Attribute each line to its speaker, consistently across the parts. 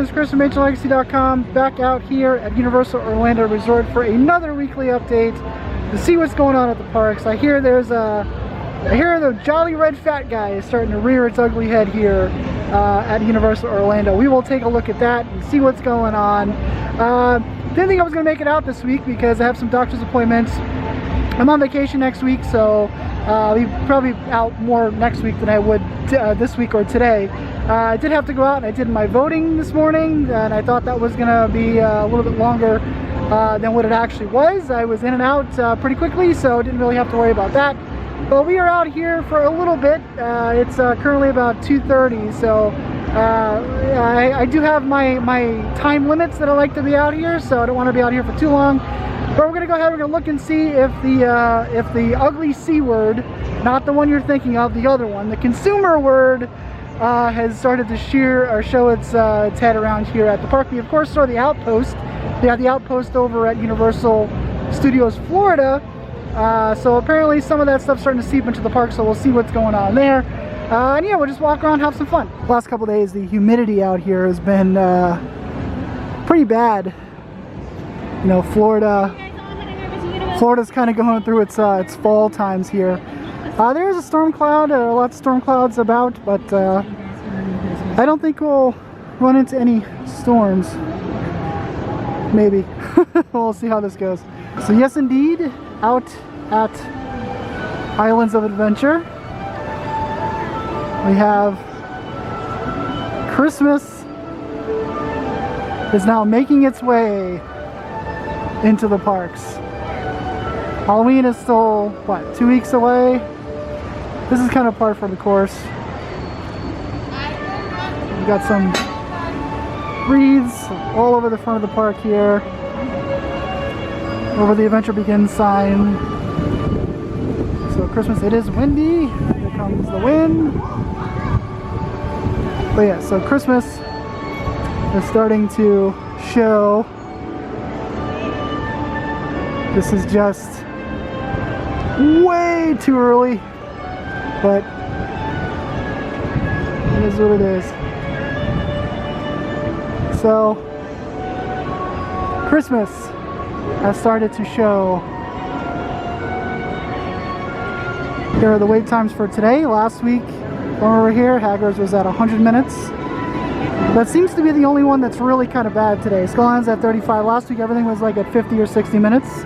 Speaker 1: is Chris from HalloChristmas.com, back out here at Universal Orlando Resort for another weekly update to see what's going on at the parks. I hear the jolly red fat guy is starting to rear its ugly head here at Universal Orlando. We will take a look at that and see what's going on. Didn't think I was going to make it out this week because I have some doctor's appointments. I'm on vacation next week, so I'll be probably out more next week than I would this week or today. I did have to go out and I did my voting this morning, and I thought that was going to be a little bit longer than what it actually was. I was in and out pretty quickly, so didn't really have to worry about that. But we are out here for a little bit. It's currently about 2:30, so I do have my time limits that I like to be out here, so I don't want to be out here for too long. But we're gonna go ahead, we're gonna look and see if the ugly C word, not the one you're thinking of, the other one, the consumer word, has started to show its head around here at the park. We of course saw the outpost. They had the outpost over at Universal Studios Florida. So apparently some of that stuff's starting to seep into the park, so we'll see what's going on there. And yeah, we'll just walk around, have some fun. Last couple days, the humidity out here has been pretty bad. You know, Florida's kind of going through its fall times here. There is a storm cloud, lots of storm clouds about, but I don't think we'll run into any storms. Maybe. We'll see how this goes. So yes, indeed, out at Islands of Adventure, we have Christmas is now making its way into the parks. Halloween is still, what, 2 weeks away? This is kind of par for the course. We've got some wreaths all over the front of the park here. Over the Adventure Begins sign. So Christmas, it is windy. Here comes the wind. But yeah, so Christmas is starting to show. This is just way too early, but it is what it is. So Christmas has started to show. Here are the wait times for today. Last week when we were here, Hagrid's was at 100 minutes. That seems to be the only one that's really kind of bad today. Skull Island's at 35. Last week everything was like at 50 or 60 minutes.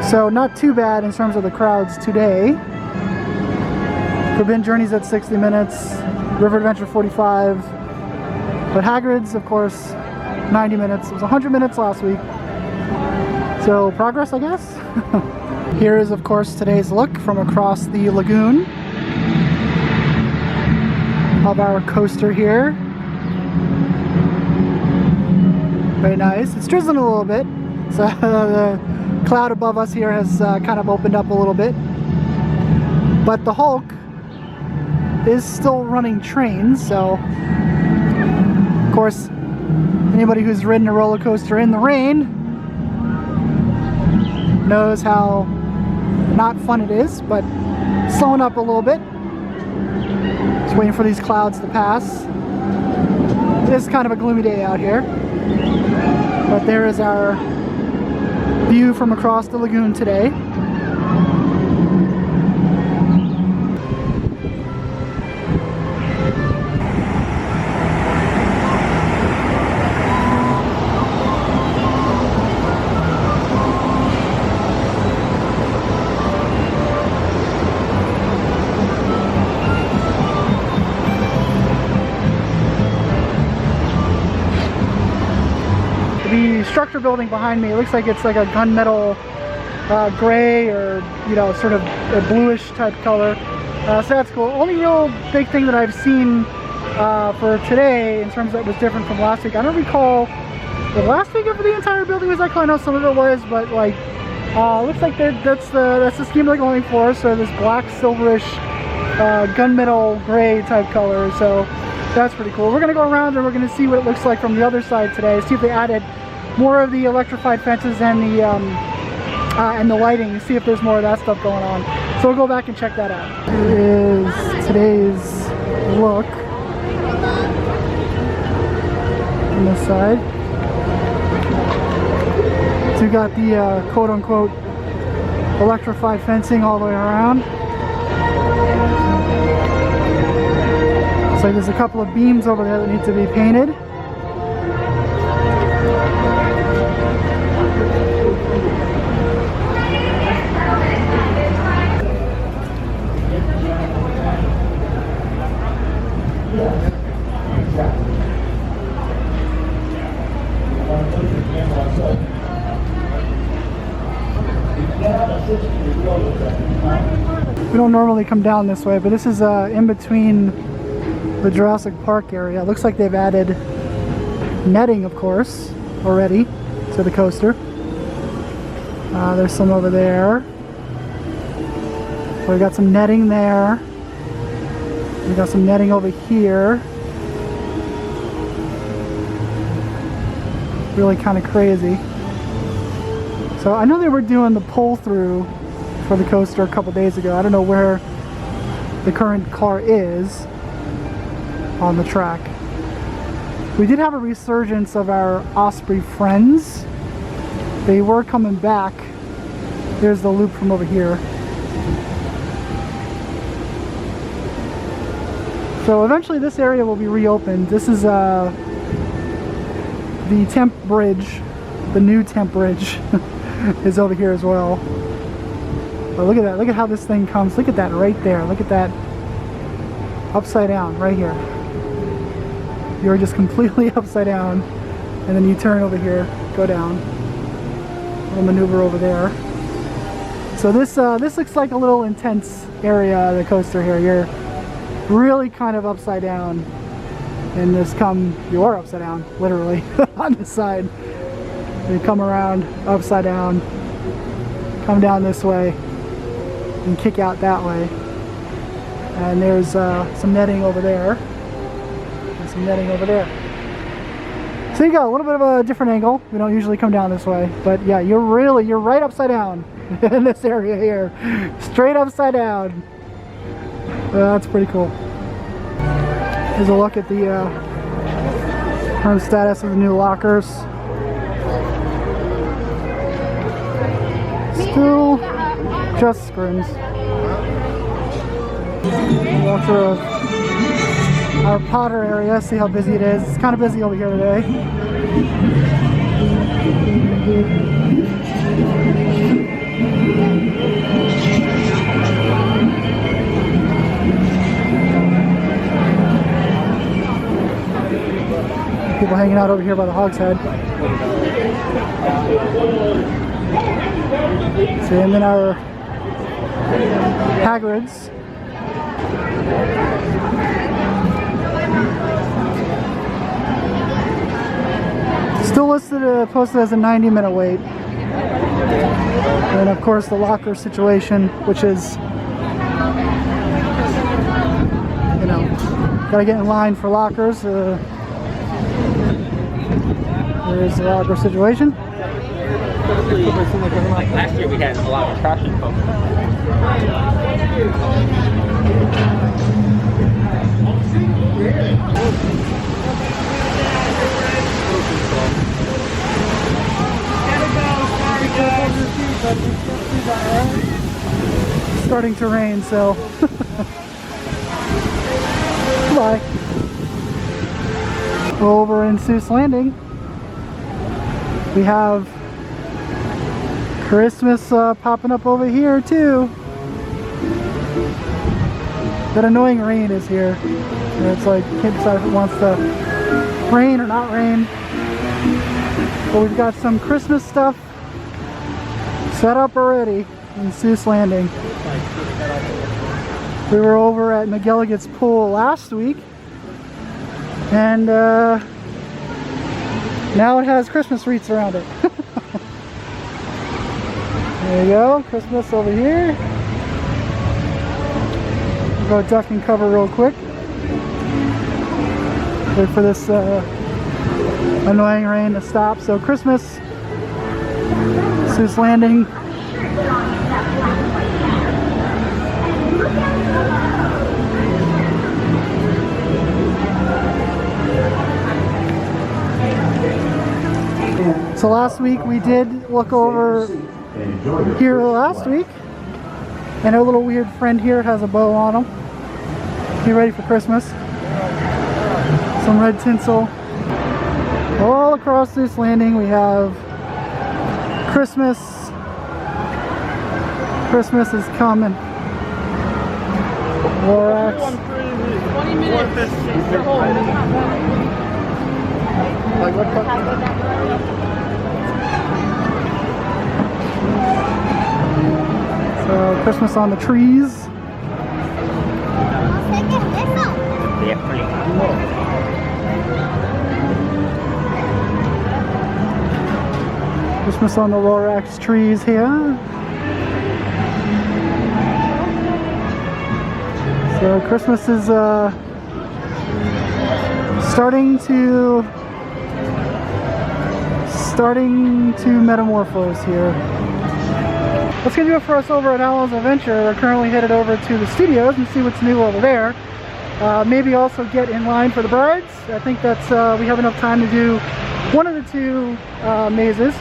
Speaker 1: So not too bad in terms of the crowds today. Forbidden Journey's at 60 minutes. River Adventure 45. But Hagrid's, of course, 90 minutes. It was 100 minutes last week. So progress, I guess. Here is, of course, today's look from across the lagoon of our coaster here. Very nice. It's drizzling a little bit. So the cloud above us here has kind of opened up a little bit. But the Hulk is still running trains, so of course anybody who's ridden a roller coaster in the rain knows how not fun it is, but slowing up a little bit. Just waiting for these clouds to pass. It is kind of a gloomy day out here, but there is our view from across the lagoon today. The structure building behind me, it looks like it's like a gunmetal gray, or you know, sort of a bluish type color. So that's cool. Only real big thing that I've seen for today in terms that was different from last week. I don't recall the last week of the entire building was that color. I know some of it was, but like looks like that's the scheme they're going for. So this black silverish gunmetal gray type color. So that's pretty cool. We're gonna go around and we're gonna see what it looks like from the other side today. See if they added more of the electrified fences and the lighting. See if there's more of that stuff going on. So we'll go back and check that out. Here is today's look this side. So you got the quote-unquote electrified fencing all the way around. Looks like there's a couple of beams over there that need to be painted. We don't normally come down this way, but this is in between the Jurassic Park area. It looks like they've added netting, of course, already to the coaster. There's some over there. So we got some netting there. We got some netting over here. Really kind of crazy. So I know they were doing the pull through for the coaster a couple days ago. I don't know where the current car is on the track. We did have a resurgence of our Osprey friends. They were coming back. There's the loop from over here. So eventually this area will be reopened. This is the temp bridge, the new temp bridge is over here as well. But look at that, look at how this thing comes. Look at that right there, look at that upside down right here. You're just completely upside down, and then you turn over here, go down. Little maneuver over there. So this looks like a little intense area of the coaster here. You're really kind of upside down, and you are upside down, literally, on this side. You come around, upside down, come down this way, and kick out that way. And there's some netting over there, and some netting over there. So you got a little bit of a different angle. We don't usually come down this way, but yeah, you're right upside down in this area here. Straight upside down. That's pretty cool. Here's a look at the current status of the new lockers. Still just screens. Walk through our Potter area, see how busy it is. It's kind of busy over here today. People hanging out over here by the Hog's Head. See, and then our Hagrid's. Still listed, posted as a 90-minute wait. And of course the locker situation, which is, you know, gotta get in line for lockers. There is the locker situation.
Speaker 2: Like last year we had a lot of attraction folks.
Speaker 1: It's starting to rain, so goodbye. Over in Seuss Landing, we have Christmas popping up over here too. That annoying rain is here. And it's like, can't decide if it wants to rain or not rain. But we've got some Christmas stuff set up already in Seuss Landing. We were over at McGilligan's Pool last week, and now it has Christmas wreaths around it. There you go, Christmas over here. Go duck and cover real quick. Wait for this annoying rain to stop. So Christmas, Seuss Landing. So last week we did look over here last week, and our little weird friend here has a bow on him. Get ready for Christmas. Some red tinsel. All across this landing we have Christmas. Christmas is coming. Lorax.
Speaker 3: 20 minutes.
Speaker 1: Like what? So Christmas on the trees. Christmas on the Lorax trees here. So Christmas is starting to metamorphose here. That's gonna do it for us over at Hallow's Adventure. We're currently headed over to the studios and see what's new over there. Maybe also get in line for the brides. I think that's we have enough time to do one of the two mazes.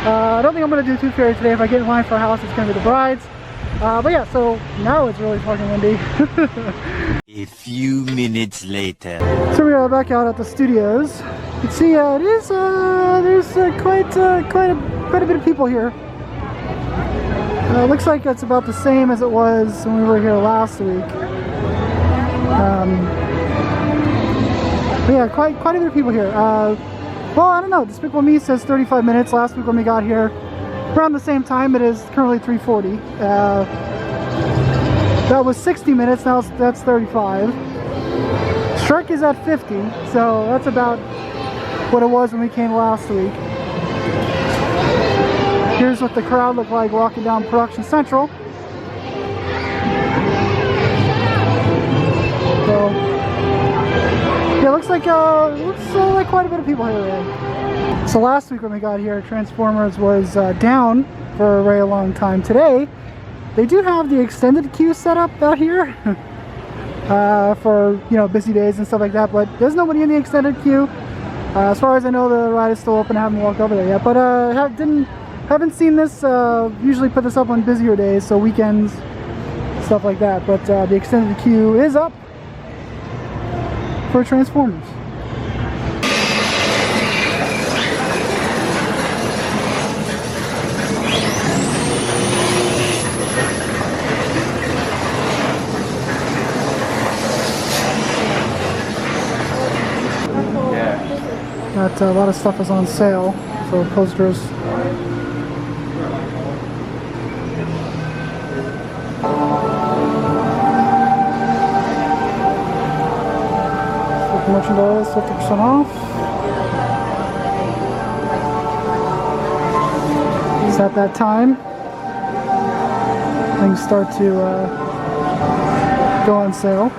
Speaker 1: I don't think I'm gonna do Tooth Fairy today. If I get in line for a house, it's gonna be the brides. But yeah, so now it's really fucking windy.
Speaker 4: A few minutes later.
Speaker 1: So we are back out at the studios. You can see it is there's quite a bit of people here. Looks like it's about the same as it was when we were here last week. But yeah, quite a bit of people here. Well, I don't know. Despicable Me says 35 minutes. Last week when we got here, around the same time, it is currently 3:40. That was 60 minutes. Now that's 35. Shrek is at 50, so that's about what it was when we came last week. Here's what the crowd looked like walking down Production Central. So yeah, looks like quite a bit of people here today. So last week when we got here, Transformers was down for a very long time. Today, they do have the extended queue set up out here for, you know, busy days and stuff like that, but there's nobody in the extended queue. As far as I know, the ride is still open. I haven't walked over there yet, but haven't seen this. Usually put this up on busier days, so weekends, stuff like that. But the extended queue is up for Transformers. Got a lot of stuff is on sale, so posters. Merchandise, 50% off. It's at that time. Things start to go on sale.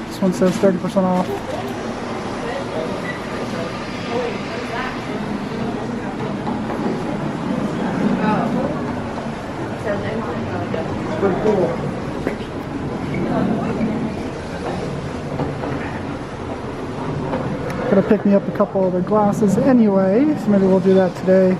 Speaker 1: This one says 30% off. Pretty cool. Gonna pick me up a couple other glasses anyway, so maybe we'll do that today.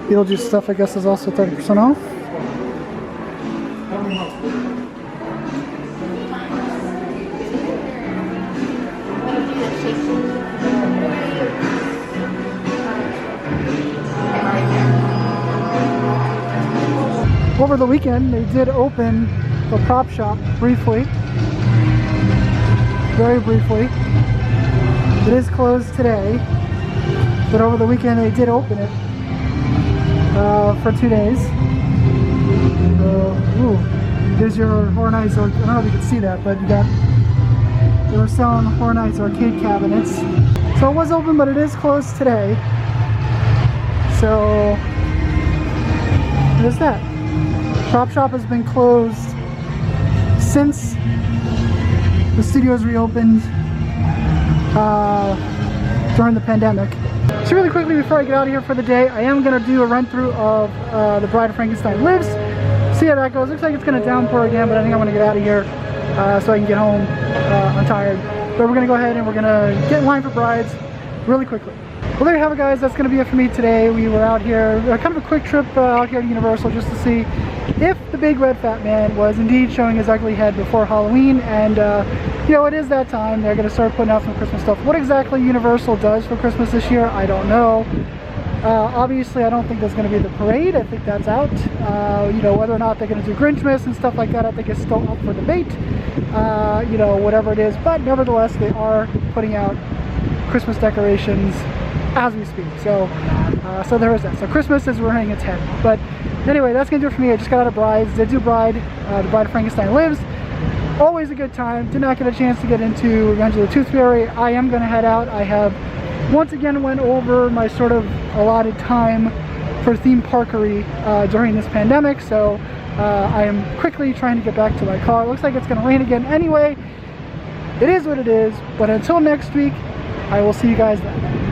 Speaker 1: Beetlejuice stuff, I guess, is also 30% off. Over the weekend, they did open the prop shop briefly. Very briefly. It is closed today, but over the weekend they did open it for 2 days. So, ooh, here's your Horror Nights. I don't know if you can see that, but they were selling Horror Nights arcade cabinets. So it was open, but it is closed today. So there's that. Prop shop has been closed since the studios reopened during the pandemic. So really quickly before I get out of here for the day, I am going to do a run through of The Bride of Frankenstein Lives. See how that goes. Looks like it's going to downpour again, but I think I want to get out of here so I can get home. I'm tired. But we're going to go ahead and we're going to get in line for brides really quickly. Well, there you have it, guys. That's going to be it for me today. We were out here, kind of a quick trip out here to Universal just to see if the big red fat man was indeed showing his ugly head before Halloween. And you know, it is that time. They're going to start putting out some Christmas stuff. What exactly Universal does for Christmas this year, I don't know. Obviously, I don't think there's going to be the parade. I think that's out. You know, whether or not they're going to do Grinchmas and stuff like that, I think is still up for debate. You know, whatever it is. But nevertheless, they are putting out Christmas decorations as we speak. So there is that. So Christmas is rearing its head. But anyway, that's going to do it for me. I just got out of Brides. Did do Bride. The Bride of Frankenstein Lives. Always a good time. Did not get a chance to get into Revenge of the Tooth Fairy. I am going to head out. I have once again went over my sort of allotted time for theme parkery during this pandemic. So I am quickly trying to get back to my car. It looks like it's going to rain again anyway. It is what it is. But until next week, I will see you guys then.